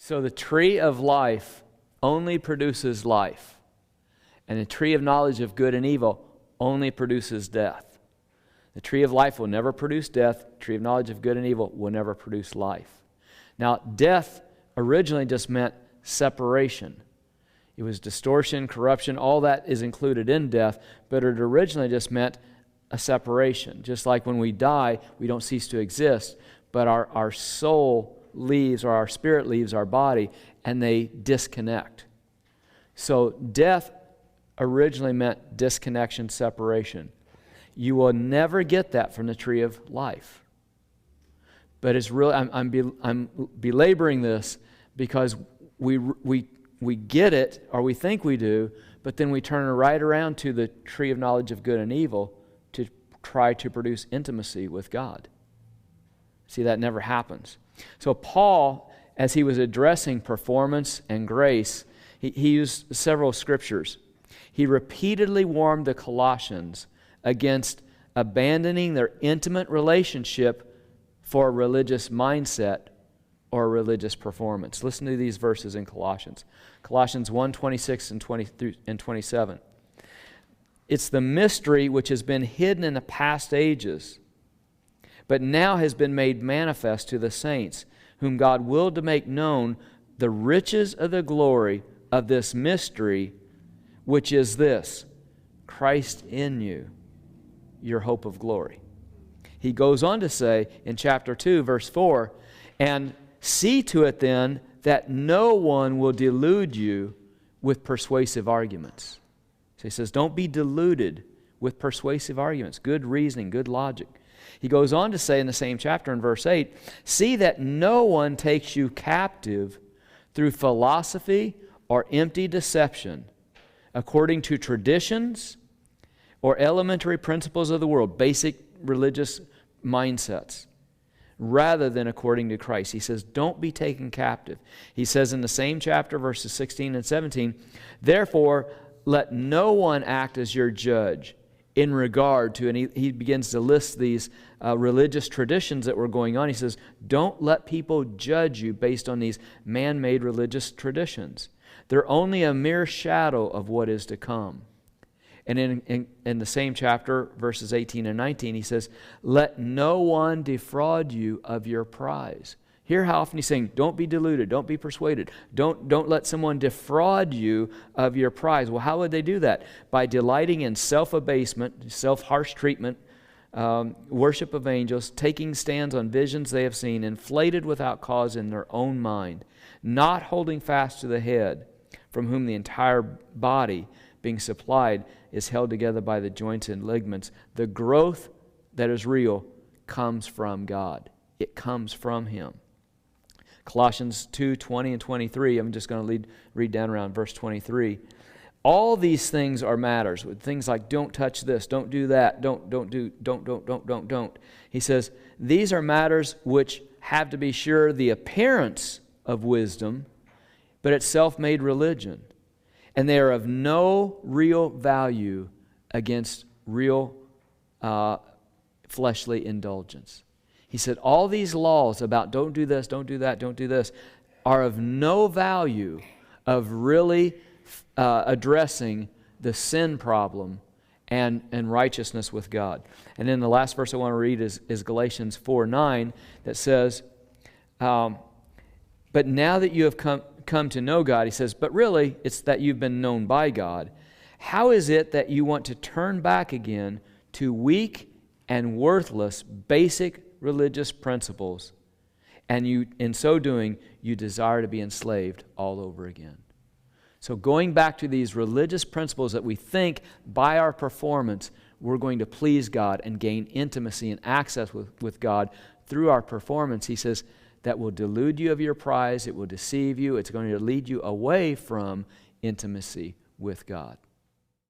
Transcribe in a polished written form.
So the tree of life only produces life, and the tree of knowledge of good and evil only produces death. The tree of life will never produce death. The tree of knowledge of good and evil will never produce life. Now, death originally just meant separation. It was distortion, corruption, all that is included in death, but it originally just meant a separation. Just like when we die, we don't cease to exist, but our soul leaves, or our spirit leaves our body, and they disconnect. So death originally meant disconnection, separation. You will never get that from the tree of life. But it's really, I'm belaboring this because we get it, or we think we do, but then we turn right around to the tree of knowledge of good and evil to try to produce intimacy with God. See, that never happens. So Paul, as he was addressing performance and grace, he used several scriptures. He repeatedly warned the Colossians against abandoning their intimate relationship for a religious mindset or a religious performance. Listen to these verses in Colossians. Colossians 1:26 and 27. It's the mystery which has been hidden in the past ages, but now has been made manifest to the saints, whom God willed to make known the riches of the glory of this mystery, which is this: Christ in you, your hope of glory. He goes on to say in chapter 2, verse 4, and see to it then that no one will delude you with persuasive arguments. So he says, don't be deluded with persuasive arguments, good reasoning, good logic. He goes on to say in the same chapter in verse 8, see that no one takes you captive through philosophy or empty deception, according to traditions or elementary principles of the world, basic religious mindsets, rather than according to Christ. He says, don't be taken captive. He says in the same chapter, verses 16 and 17, therefore, let no one act as your judge in regard to, and he begins to list these religious traditions that were going on. He says, don't let people judge you based on these man-made religious traditions. They're only a mere shadow of what is to come. And in the same chapter, verses 18 and 19, he says, let no one defraud you of your prize. Hear how often he's saying, don't be deluded, don't be persuaded. Don't let someone defraud you of your prize. Well, how would they do that? By delighting in self-abasement, self-harsh treatment, worship of angels, taking stands on visions they have seen, inflated without cause in their own mind, not holding fast to the head, from whom the entire body, being supplied, is held together by the joints and ligaments. The growth that is real comes from God. It comes from Him. Colossians 2:20 and 23, I'm just going to read down around verse 23. All these things are matters, with things like don't touch this, don't do that, don't. He says, these are matters which have, to be sure, the appearance of wisdom, but it's self-made religion. And they are of no real value against real fleshly indulgence. He said all these laws about don't do this, don't do that, don't do this, are of no value of really addressing the sin problem and righteousness with God. And then the last verse I want to read is Galatians 4:9 that says, but now that you have come to know God, he says, but really it's that you've been known by God. How is it that you want to turn back again to weak and worthless basic religious principles, and you, in so doing, you desire to be enslaved all over again? So going back to these religious principles that we think by our performance we're going to please God and gain intimacy and access with God through our performance, he says, that will delude you of your prize, it will deceive you, it's going to lead you away from intimacy with God.